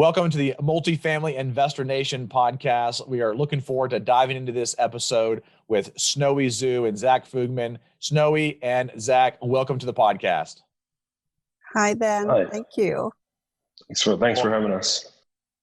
Welcome to the Multifamily Investor Nation podcast. We are looking forward to diving into this episode with Snowie Zoo and Zach Fugman. Snowie and Zach, welcome to the podcast. Hi, Ben. Hi. Thank you. Thanks for having us.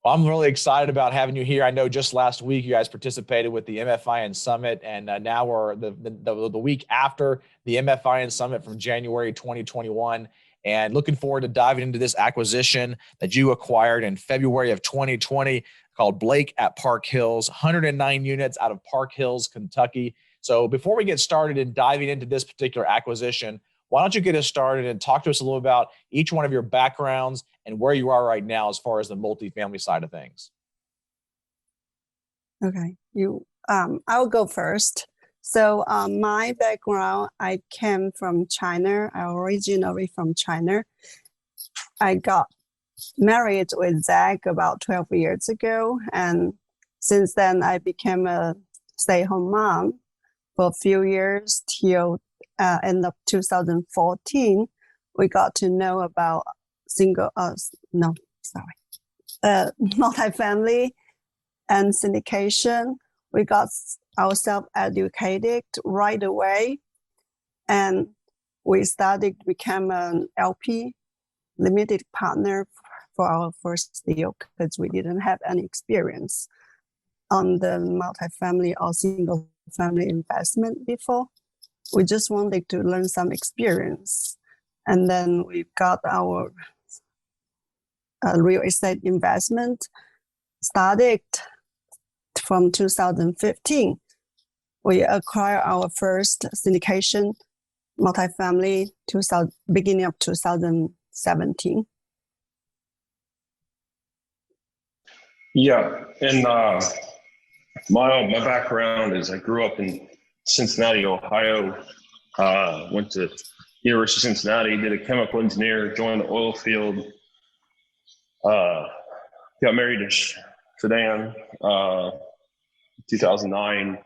Well, I'm really excited about having you here. I know just last week you guys participated with the MFIN Summit, and now we're the week after the MFIN Summit from January 2021. And looking forward to diving into this acquisition that you acquired in February of 2020 called Blake at Park Hills, 109 units out of Park Hills, Kentucky. So before we get started in diving into this particular acquisition, why don't you get us started and talk to us a little about each one of your backgrounds and where you are right now as far as the multifamily side of things. Okay, I'll go first. So my background, I came from China. I originally from China. I got married with Zach about 12 years ago. And since then, I became a stay-at-home mom for a few years till end of 2014. We got to know about multifamily and syndication. We got ourselves educated right away, and we started to become an LP, limited partner, for our first deal because we didn't have any experience on the multifamily or single family investment before. We just wanted to learn some experience, and then we got our real estate investment started from 2015. We acquired our first syndication multifamily beginning of 2017. Yeah, and my background is I grew up in Cincinnati, Ohio. Went to University of Cincinnati, did a chemical engineer, joined the oil field. Got married to Sedan, 2009.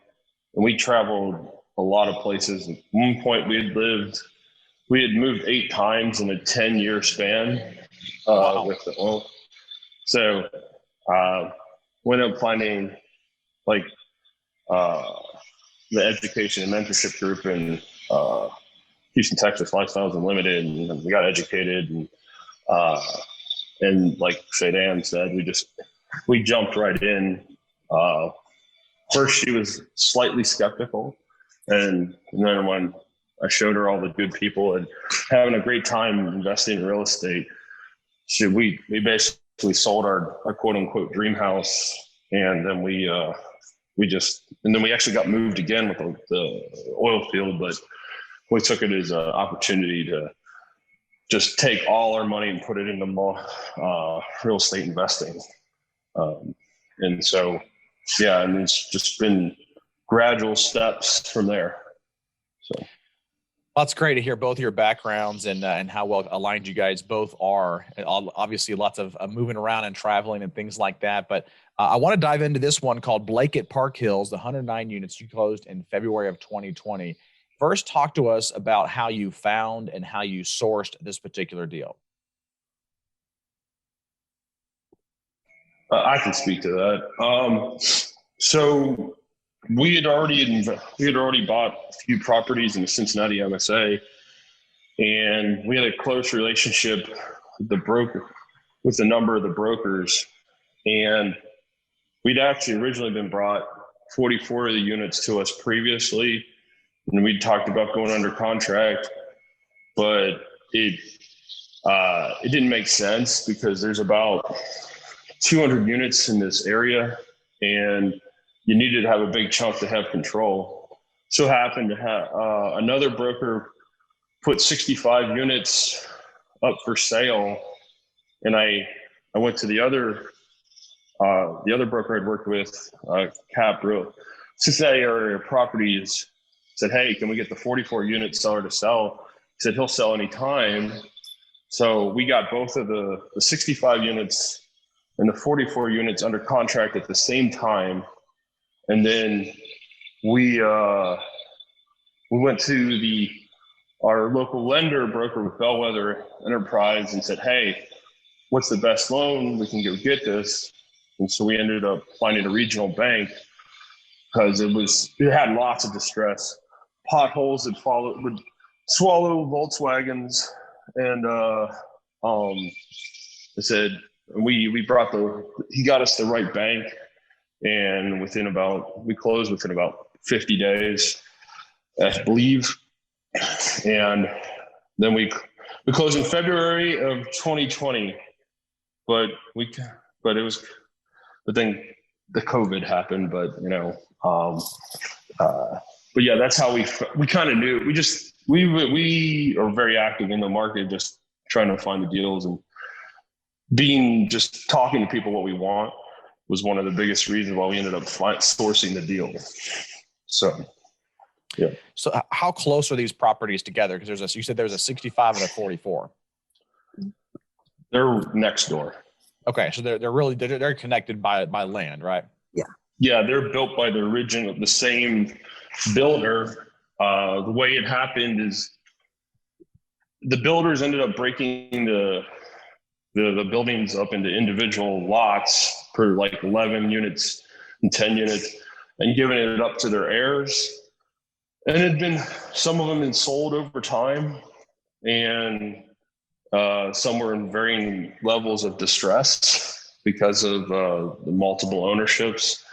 And we traveled a lot of places. At one point, we had moved 8 times in a 10-year span with the oil. So we ended up finding like the education and mentorship group in Houston, Texas, Lifestyles Unlimited, and we got educated. And like Shaydan said, we jumped right in. First, she was slightly skeptical, and then when I showed her all the good people and having a great time investing in real estate, we basically sold our quote unquote dream house, and then we actually got moved again with the oil field, but we took it as an opportunity to just take all our money and put it into real estate investing, and so. Yeah, and it's just been gradual steps from there. So Well, it's great to hear both your backgrounds and how well aligned you guys both are. And obviously, lots of moving around and traveling and things like that. But I want to dive into this one called Blake at Park Hills, the 109 units you closed in February of 2020. First, talk to us about how you found and how you sourced this particular deal. I can speak to that. So we had already bought a few properties in the Cincinnati MSA, and we had a close relationship with a number of the brokers. And we'd actually originally been brought 44 of the units to us previously, and we talked about going under contract, but it didn't make sense because there's about 200 units in this area, and you needed to have a big chunk to have control. So happened to have another broker put 65 units up for sale, and I went to the other broker I'd worked with, Capro, Cincinnati area properties, said, "Hey, can we get the 44 unit seller to sell?" He said he'll sell anytime. So we got both of the 65 units and the 44 units under contract at the same time. And then we went to our local lender broker with Bellwether Enterprise and said, "Hey, what's the best loan? We can go get this. And so we ended up finding a regional bank because it had lots of distress. Potholes would swallow Volkswagens. And I said, he got us the right bank. And we closed within about 50 days, I believe. And then we closed in February of 2020, but then the COVID happened, but yeah, that's how we kind of knew. We are very active in the market, just trying to find the deals, and just talking to people what we want was one of the biggest reasons why we ended up sourcing the deal. So, yeah. So how close are these properties together? Because you said there's a 65 and a 44. They're next door. Okay, so they're connected by land, right? Yeah. Yeah, they're built by the same builder. The way it happened is the builders ended up breaking the buildings up into individual lots per like 11 units and 10 units and giving it up to their heirs. And some of them had been sold over time, and some were in varying levels of distress because of the multiple ownerships,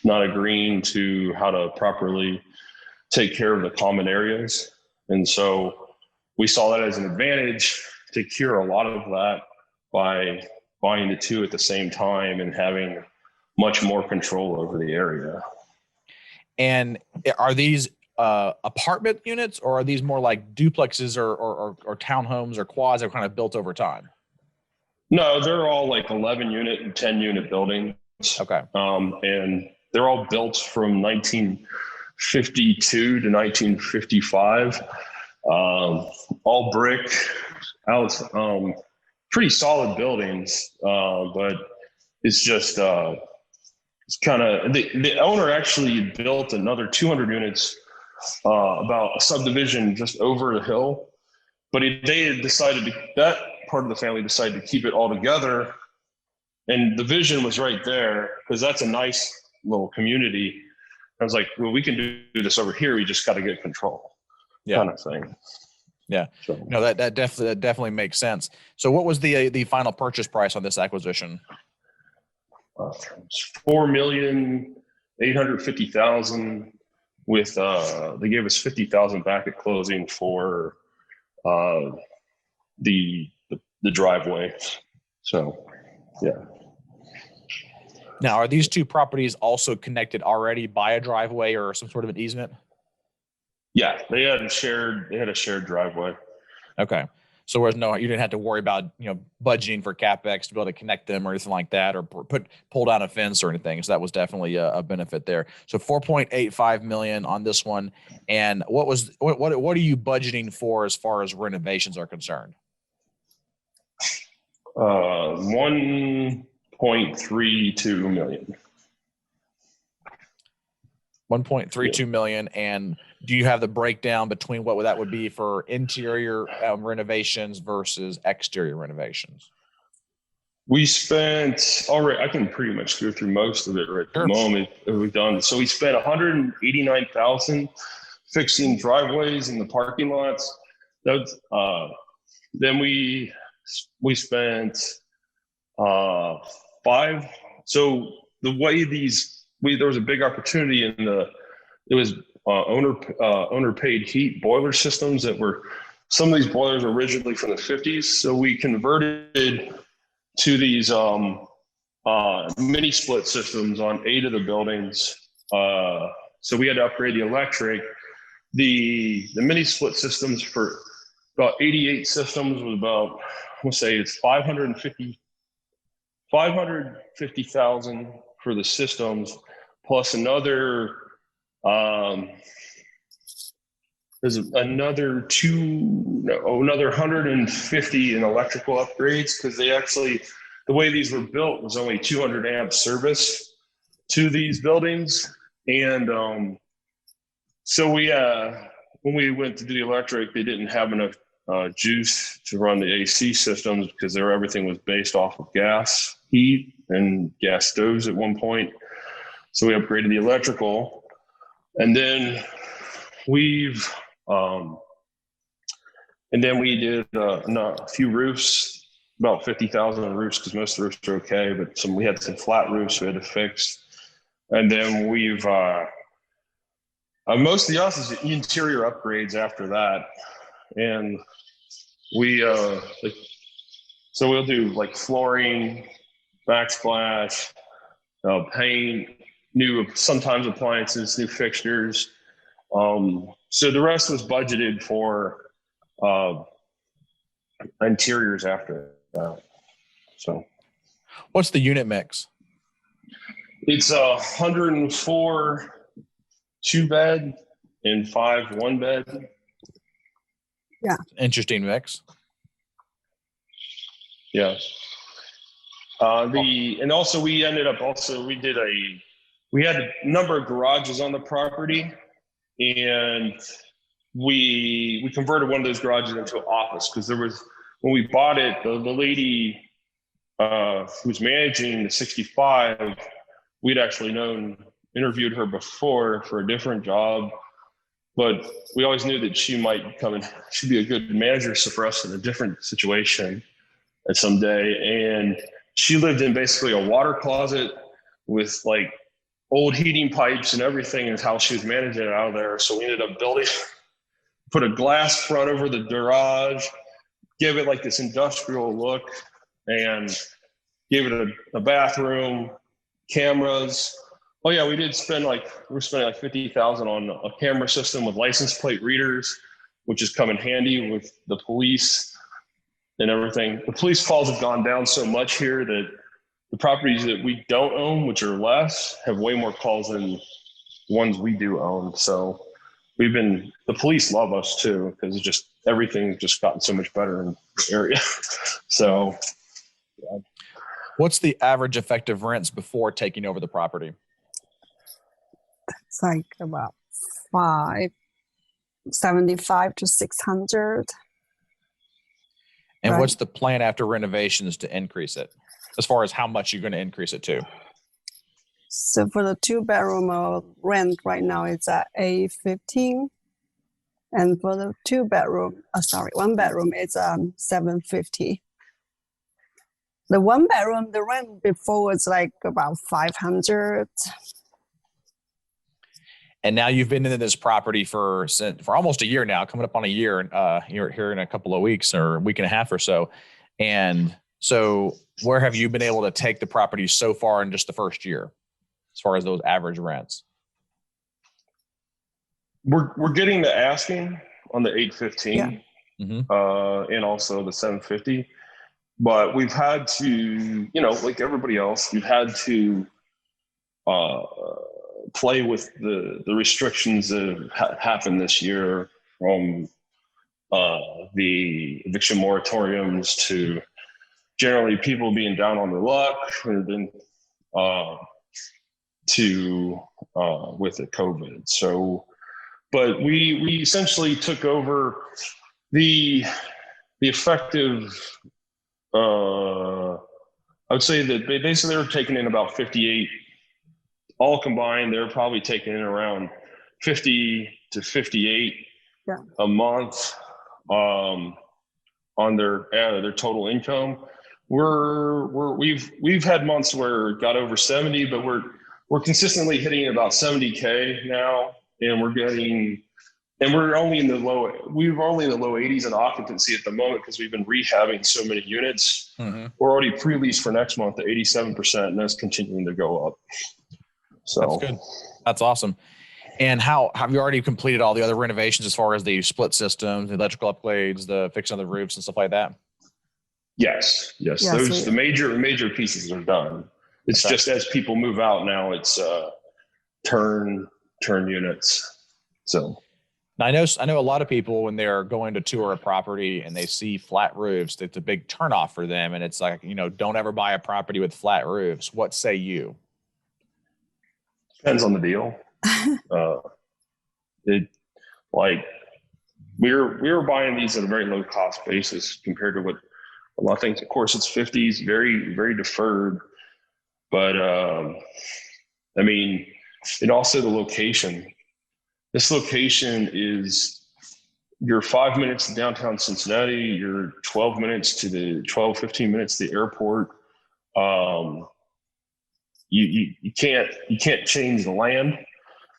not agreeing to how to properly take care of the common areas. And so we saw that as an advantage to cure a lot of that by buying the two at the same time and having much more control over the area. And are these apartment units, or are these more like duplexes or townhomes or quads that are kind of built over time? No, they're all like 11 unit and 10 unit buildings. Okay. And they're all built from 1952 to 1955. All brick, pretty solid buildings. But it's just, it's kind of, the owner actually built another 200 units about a subdivision just over the hill, but that part of the family decided to keep it all together, and the vision was right there because that's a nice little community. I was like, well, we can do this over here. We just got to get control, kind of thing. Yeah. So, no, that definitely makes sense. So, what was the final purchase price on this acquisition? $4,850,000. With they gave us $50,000 back at closing for the driveway. So, yeah. Now, are these two properties also connected already by a driveway or some sort of an easement? Yeah, they had a shared driveway. Okay. So you didn't have to worry about, budgeting for CapEx to be able to connect them or anything like that, or pull down a fence or anything. So that was definitely a benefit there. So $4.85 million on this one. And what are you budgeting for as far as renovations are concerned? $1.32 million. $1.32 million. And do you have the breakdown between what that would be for interior renovations versus exterior renovations? We spent I can pretty much go through most of it right at the moment that we've done. So we spent $189,000 fixing driveways in the parking lots. That's then we spent five. So the way there was a big opportunity it was owner paid heat boiler systems some of these boilers were originally from the 50s. So we converted to these mini split systems on 8 of the buildings. So we had to upgrade the electric. The mini split systems for about 88 systems was about, I'm gonna say it's $550,000 for the systems, plus another there's another 150 in electrical upgrades, because the way these were built was only 200 amp service to these buildings. And so when we went to do the electric, they didn't have enough juice to run the AC systems because everything was based off of gas heat and gas stoves at one point. So we upgraded the electrical, and then we did a few roofs, about 50,000 roofs because most roofs are okay, but we had some flat roofs we had to fix. And then most of the office is interior upgrades after that. And so we'll do like flooring, backsplash, paint, sometimes appliances, new fixtures. So the rest was budgeted for interiors after that. So What's the unit mix? it's 104 2-bed and 5 1-bed. Yeah. Interesting mix. Yeah. And also we had a number of garages on the property, and we converted one of those garages into an office because when we bought it, the lady who's managing the 65, we'd actually interviewed her before for a different job, but we always knew that she'd be a good manager for us in a different situation at some day. And she lived in basically a water closet with like old heating pipes and everything is how she was managing it out of there. So we ended up put a glass front over the garage, give it like this industrial look, and gave it a bathroom, cameras. Oh yeah, we're spending like 50,000 on a camera system with license plate readers, which has come in handy with the police and everything. The police calls have gone down so much here that the properties that we don't own, which are less, have way more calls than ones we do own. So the police love us too, because everything's just gotten so much better in the area. So yeah. What's the average effective rents before taking over the property? It's like about 575 to 600. And Right. what's the plan after renovations to increase it, as far as how much you're going to increase it to? So for the 2-bedroom rent right now, it's at $815, and for the 1-bedroom, it's $750. The 1-bedroom, the rent before was like about 500. And now you've been in this property for almost a year now, coming up on a year. You're here in a couple of weeks or a week and a half or so. And so where have you been able to take the property so far in just the first year, as far as those average rents? We're getting the asking on the 815, Yeah. Mm-hmm. and also the 750. But we've had to, like everybody else, we've had to play with the restrictions that have happened this year, from the eviction moratoriums to generally people being down on their luck, and then with the COVID. So, but we essentially took over the effective. I would say that basically they were taking in about 58, all combined. They're probably taking in around 50 to 58 a month on their total income. We've had months where it got over 70, but we're consistently hitting about 70K now, and we're only in the low 80s in occupancy at the moment because we've been rehabbing so many units. Mm-hmm. We're already pre-leased for next month at 87%, and that's continuing to go up. So that's good. That's awesome. And how have you already completed all the other renovations as far as the split systems, the electrical upgrades, the fixing of the roofs and stuff like that? Yes. Those the major pieces are done. It's just as people move out now, it's turn units. So. Now, I know a lot of people, when they're going to tour a property and they see flat roofs, it's a big turnoff for them. And it's like, don't ever buy a property with flat roofs. What say you? Depends on the deal. we were buying these at a very low cost basis compared to what a lot of things. Of course, it's 50s, very, very deferred. But I mean, and also the location. This location is, you're 5 minutes to downtown Cincinnati. You're 12 minutes to the 15 minutes to the airport. You can't change the land.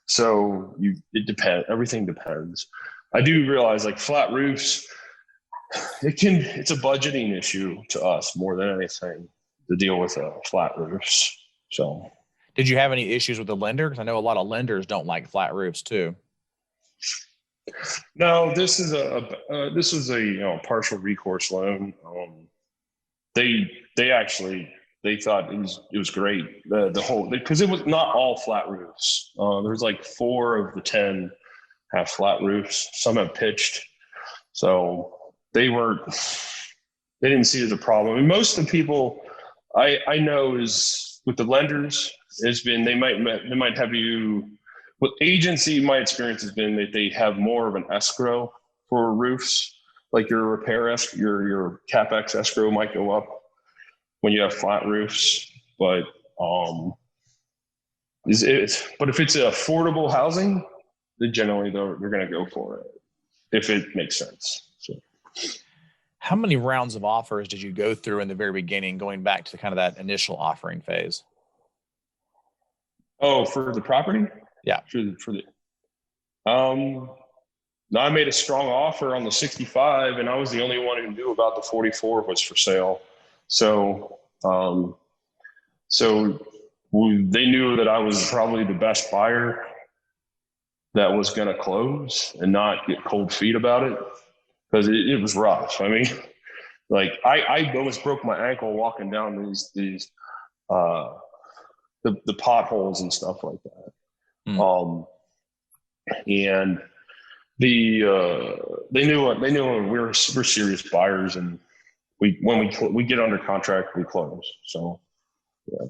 So it depends. Everything depends. I do realize like flat roofs, it's a budgeting issue to us more than anything to deal with flat roofs. So, did you have any issues with the lender? Because I know a lot of lenders don't like flat roofs too. No, this is a partial recourse loan. They thought it was great. The whole, because it was not all flat roofs. There's like 4 of the 10 have flat roofs. Some have pitched. So they didn't see it as a problem. And most of the people I know is with the lenders has been, they might have you with agency. My experience has been that they have more of an escrow for roofs, like your repair your CapEx escrow might go up when you have flat roofs. But but if it's affordable housing, then generally they're going to go for it if it makes sense. So. How many rounds of offers did you go through in the very beginning, going back to kind of that initial offering phase? Oh, for the property? Yeah. For the no, I made a strong offer on the 65, and I was the only one who knew about the 44 was for sale. So, they knew that I was probably the best buyer that was going to close and not get cold feet about it, because it was rough. I mean, like I almost broke my ankle walking down these the potholes and stuff like that. And they knew we're serious buyers, and when we get under contract, we close. So, yeah.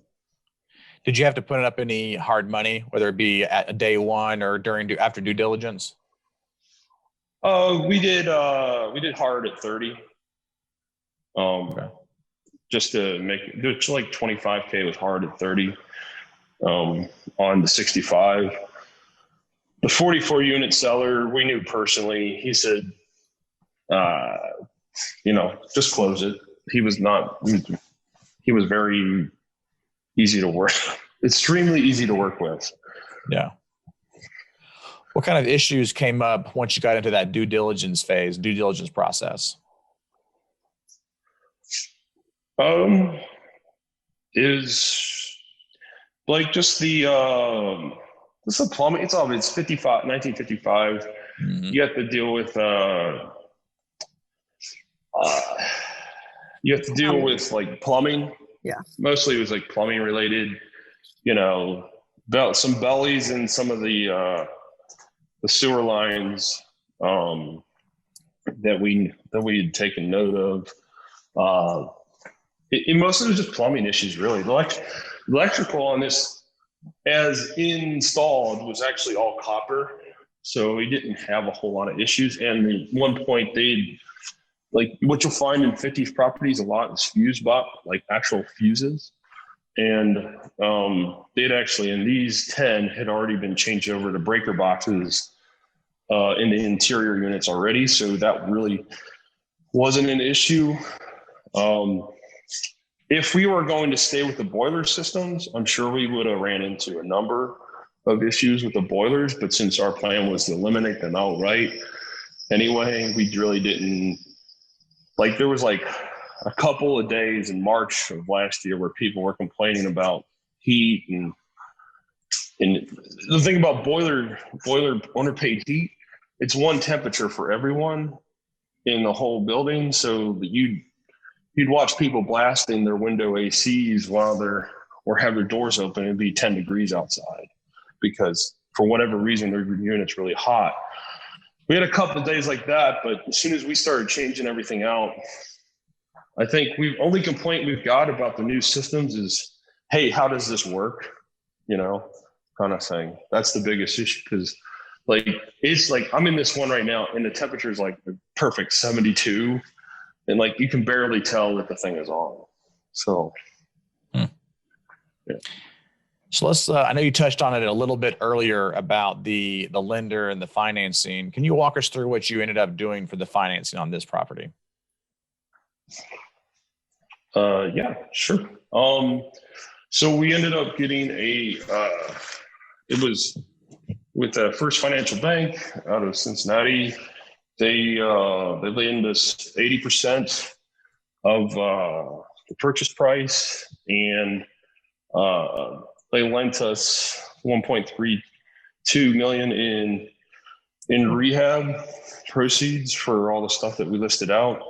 Did you have to put up any hard money, whether it be at day one or after due diligence? We did hard at 30. Okay. Just to make it like 25K was hard at 30. On the 65. The 44 unit seller, we knew personally. He said, just close it. He was very easy to work, extremely easy to work with. Yeah. What kind of issues came up once you got into that due diligence process? Is like just the plumbing. It's 1955. Mm-hmm. You have to deal with like plumbing. Yeah. Mostly it was like plumbing related, some bellies in some of the sewer lines that we had taken note of. Mostly it was just plumbing issues, really. The electrical on this, as installed, was actually all copper, so we didn't have a whole lot of issues. And at one point, what you'll find in 50s properties a lot is fuse box, like actual fuses. And they'd actually, in these 10, had already been changed over to breaker boxes in the interior units already, so that really wasn't an issue. If we were going to stay with the boiler systems, I'm sure we would have ran into a number of issues with the boilers, but since our plan was to eliminate them outright anyway, we really didn't. Like, there was like a couple of days in March of last year where people were complaining about heat, and the thing about boiler underpaid heat, it's one temperature for everyone in the whole building, so that you'd watch people blasting their window ACs or have their doors open. It'd be 10 degrees outside because for whatever reason, their unit's really hot. We had a couple of days like that, but as soon as we started changing everything out, I think only complaint we've got about the new systems is, hey, how does this work? Kind of thing. That's the biggest issue, because Like it's like I'm in this one right now, and the temperature is like the perfect 72, and like you can barely tell that the thing is on. So, yeah. So let's. I know you touched on it a little bit earlier about the lender and the financing. Can you walk us through what you ended up doing for the financing on this property? Yeah, sure. So we ended up getting it was with the First Financial Bank out of Cincinnati. They lent us 80% of the purchase price, and they lent us 1.32 million in rehab proceeds for all the stuff that we listed out.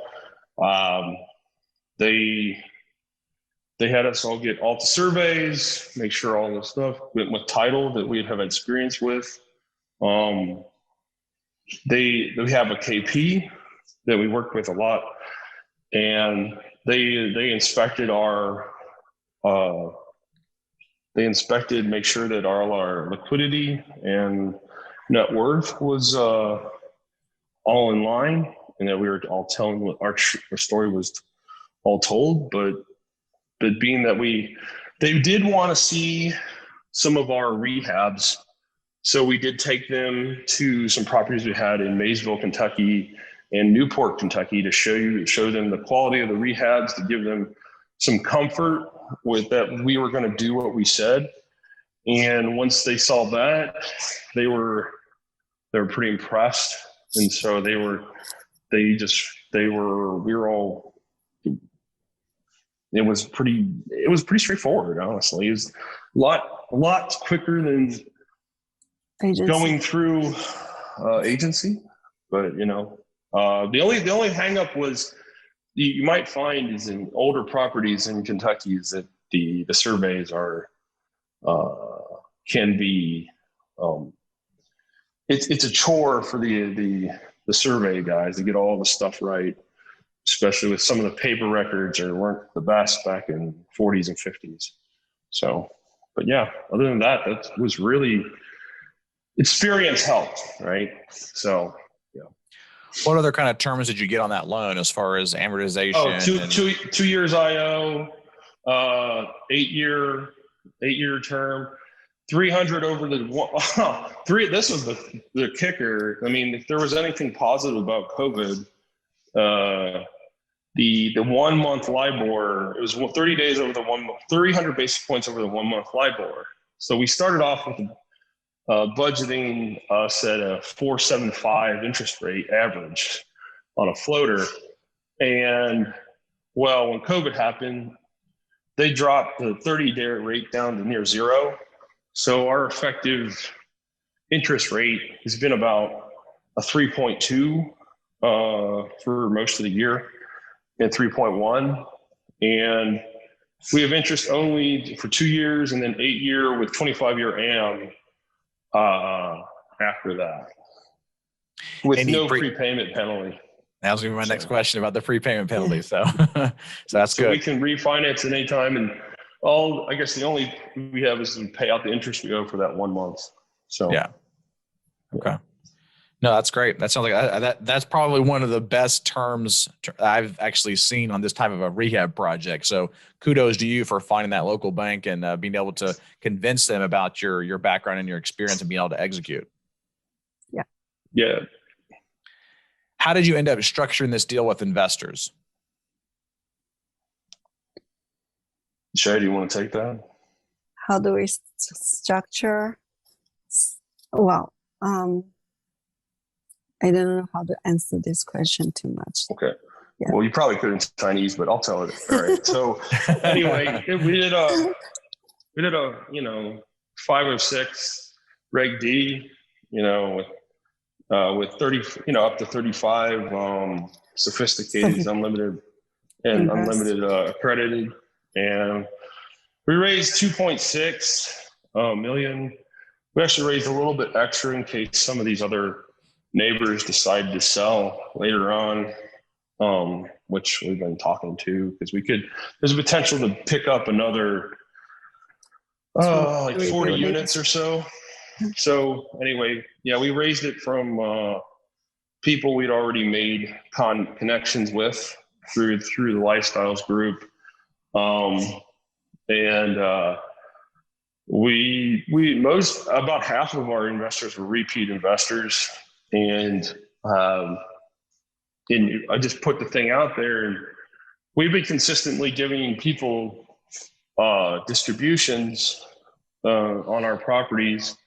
They had us all get all the surveys, make sure all the stuff went with title that we have experience with. They have a KP that we worked with a lot, and they inspected make sure that all our liquidity and net worth was all in line, and that we were all telling what our story was all told. But being that they did want to see some of our rehabs, so we did take them to some properties we had in Maysville, Kentucky, and Newport, Kentucky, to show them the quality of the rehabs, to give them some comfort with that we were going to do what we said. And once they saw that, they were pretty impressed, and so we were all. It was pretty straightforward, honestly. It was a lot quicker than Agency. going through agency, but the only hang up was you might find is in older properties in Kentucky is that the surveys are can be it's a chore for the survey guys to get all the stuff right, especially with some of the paper records weren't the best back in 40s and 50s. So, but yeah, other than that was really experience helped, right? So, yeah. What other kind of terms did you get on that loan as far as amortization? 2 years IO, 8 year term, 300 over the three. This was the kicker. I mean, if there was anything positive about COVID, the 1 month LIBOR, it was 30 days over the 1 month, 300 basis points over the 1 month LIBOR. So we started off with budgeting us at a 4.75 interest rate average on a floater. And well, when COVID happened, they dropped the 30-day rate down to near zero. So our effective interest rate has been about a 3.2 for most of the year, and 3.1. And we have interest only for 2 years, and then 8 year with 25-year AM after that, with no prepayment penalty. That was going to be my next question about the prepayment penalty. So, that's good. We can refinance at any time, and I guess the only we have is to pay out the interest we owe for that 1 month. So, yeah. Okay. No, that's great. That sounds like that's probably one of the best terms I've actually seen on this type of a rehab project. So kudos to you for finding that local bank and being able to convince them about your background and your experience and being able to execute. Yeah. Yeah. How did you end up structuring this deal with investors? Shay, do you want to take that? How do we structure? Well, I don't know how to answer this question too much. Okay. Yeah. Well, you probably could in Chinese, but I'll tell it. All right. So anyway, we did a 506 Reg D, with 30, up to 35 sophisticated, unlimited accredited, and we raised 2.6 million. We actually raised a little bit extra in case some of these other neighbors decided to sell later on, which we've been talking to, because there's a potential to pick up another like 40 units or so. So anyway, yeah, we raised it from people we'd already made connections with through the lifestyles group, and about half of our investors were repeat investors, and I just put the thing out there, and we've been consistently giving people distributions on our properties,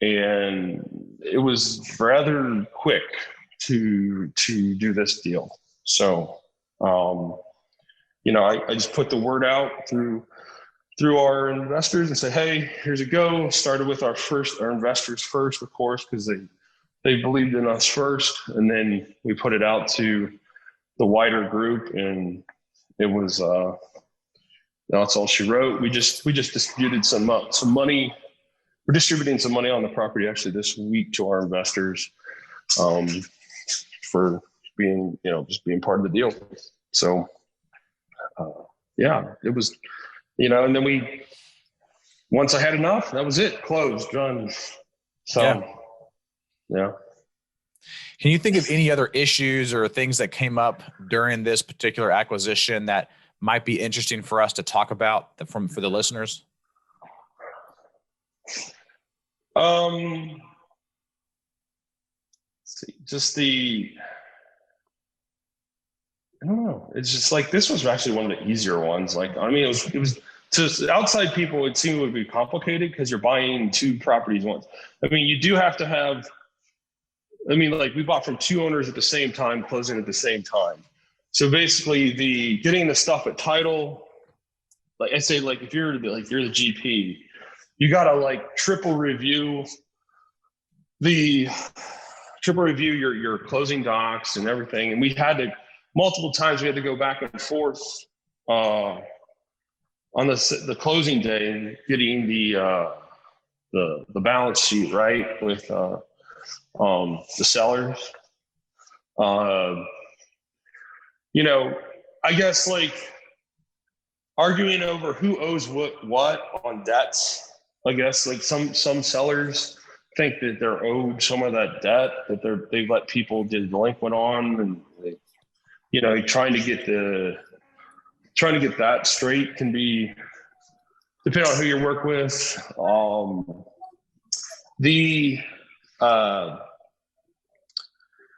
and it was rather quick to do this deal. So, I just put the word out through our investors and say, hey, here's a go. Started with our investors first, of course, because they believed in us first, and then we put it out to the wider group, and it was that's all she wrote. We just distributed some money. We're distributing some money on the property actually this week to our investors for being, just being part of the deal. So, it was, and then once I had enough, that was it, closed, done. So, yeah. Can you think of any other issues or things that came up during this particular acquisition that might be interesting for us to talk about for the listeners? I don't know. It's just like, this was actually one of the easier ones. Like, I mean, it was to outside people, it seemed it would be complicated because you're buying two properties once. I mean, you do have to have, like we bought from two owners at the same time, closing at the same time. So basically getting the stuff at title, like I say, like if you're the GP, you got to triple review your closing docs and everything. And we had to, multiple times we had to go back and forth on the closing day and getting the balance sheet right with the sellers. I guess arguing over who owes what on debts. I guess some sellers think that they're owed some of that debt that they've let people get delinquent on, and trying to get that straight can be, depending on who you work with.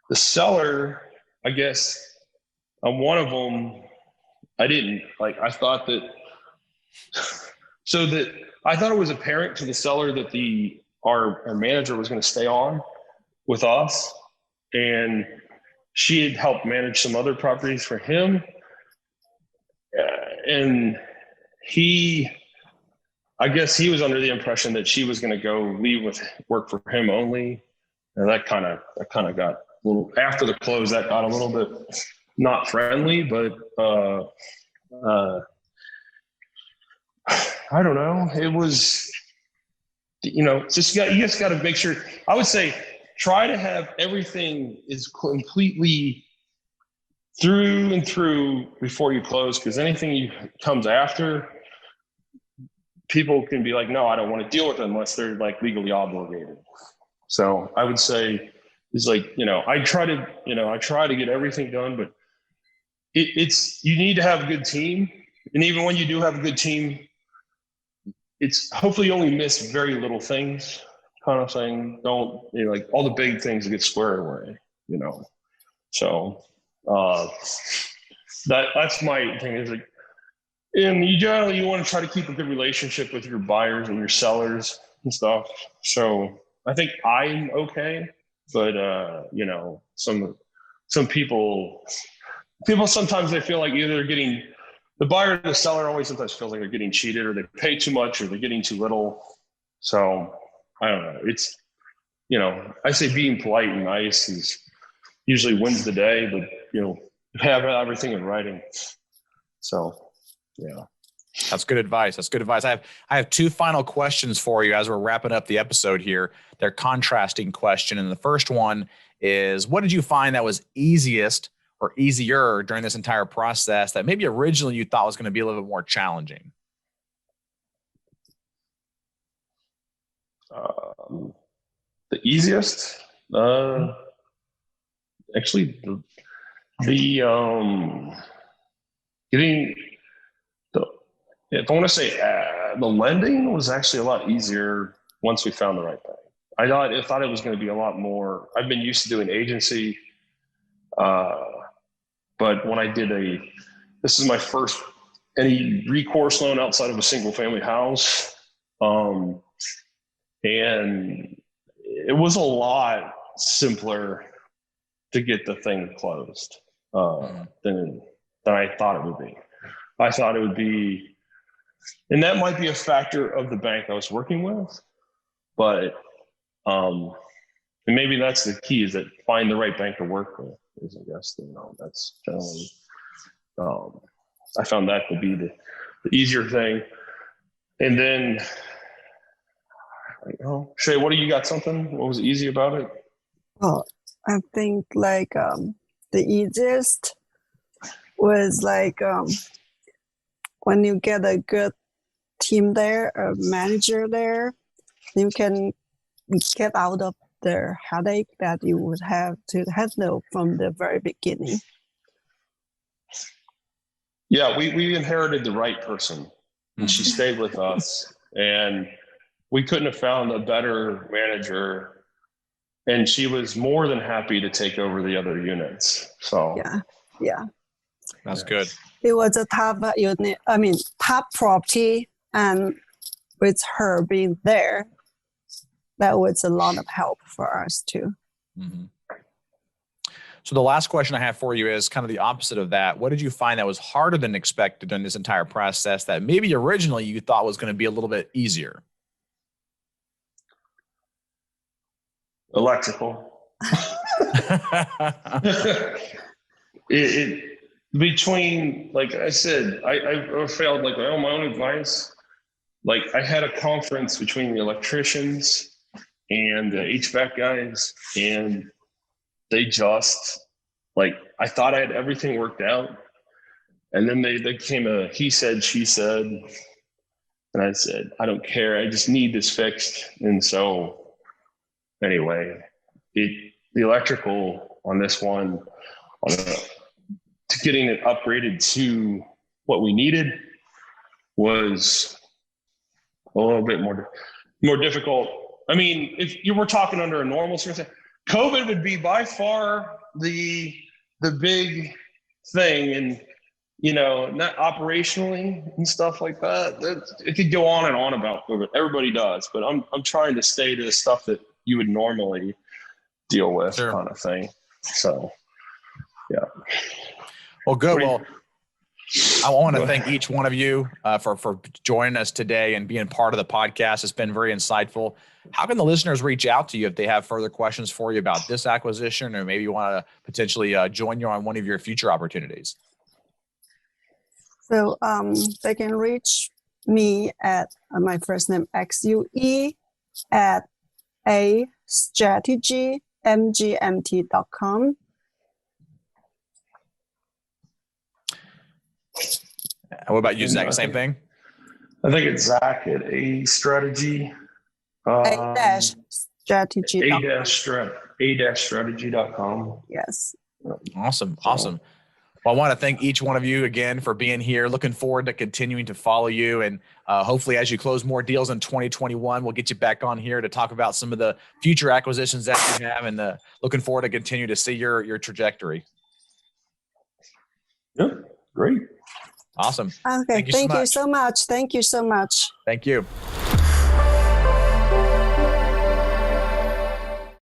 The seller, I guess, on one of them, I thought it was apparent to the seller that our manager was going to stay on with us, and she had helped manage some other properties for him. And I guess he was under the impression that she was going to go leave with work for him only. And that kind of got a little, after the close, that got a little bit not friendly, but I don't know. It was, you just got to make sure. I would say try to have everything is completely through and through before you close, because anything comes after, people can be like, no, I don't want to deal with it unless they're legally obligated. So I would say it's I try to get everything done, but you need to have a good team. And even when you do have a good team, it's hopefully you only miss very little things, kind of saying, don't, all the big things get squared away, So that's my thing is and you want to try to keep a good relationship with your buyers and your sellers and stuff. So I think I'm okay, but some people sometimes they feel like either getting, the buyer or the seller always sometimes feels like they're getting cheated, or they pay too much, or they're getting too little. So I don't know. It's, I say being polite and nice is usually wins the day, but have everything in writing. So, yeah. That's good advice. I have two final questions for you as we're wrapping up the episode here. They're contrasting question. And the first one is, what did you find that was easiest or easier during this entire process that maybe originally you thought was going to be a little bit more challenging? The easiest, actually, getting the, if I want to say the lending was actually a lot easier once we found the right bank. I thought it was going to be a lot more. I've been used to doing agency, but when I did this is my first any recourse loan outside of a single family house, and it was a lot simpler to get the thing closed than I thought it would be. I thought it would be, and that might be a factor of the bank I was working with, but and maybe that's the key, is that find the right bank to work with. Is, I guess, that's generally I found that to be the easier thing. And then, Shay, what do you got? Something? What was easy about it? Well, I think like the easiest was like when you get a good team there, a manager there, you can get out of the headache that you would have to handle from the very beginning. Yeah, we inherited the right person, and she stayed with us, and we couldn't have found a better manager, and she was more than happy to take over the other units. So yeah, that's good. It was a top unit. I mean, top property, and with her being there, that was a lot of help for us too. Mm-hmm. So the last question I have for you is kind of the opposite of that. What did you find that was harder than expected during this entire process that maybe originally you thought was going to be a little bit easier? Electrical. Between, like I said, I failed like my own advice. Like I had a conference between the electricians and the HVAC guys, and they just, like, I thought I had everything worked out, and then they came a he said, she said, and I said, I don't care, I just need this fixed. And so anyway, the electrical on this one, to getting it upgraded to what we needed was a little bit more difficult. I mean, if you were talking under a normal circumstance, COVID would be by far the big thing, and not operationally and stuff like that. It could go on and on about COVID. Everybody does, but I'm trying to stay to the stuff that you would normally deal with, sure, kind of thing. So, yeah. Well, good. Well, I want to thank each one of you for joining us today and being part of the podcast. It's been very insightful. How can the listeners reach out to you if they have further questions for you about this acquisition, or maybe you want to potentially join you on one of your future opportunities? So they can reach me at my first name, XUE, at astrategymgmt.com. What about you, Zach? Same thing? I think it's Zach at A Strategy. A-strategy.com. Yes. Awesome. Awesome. Well, I want to thank each one of you again for being here. Looking forward to continuing to follow you. And hopefully as you close more deals in 2021, we'll get you back on here to talk about some of the future acquisitions that you have, and looking forward to continue to see your trajectory. Yep. Great. Awesome. Okay. Thank you so much. Thank you so much. Thank you.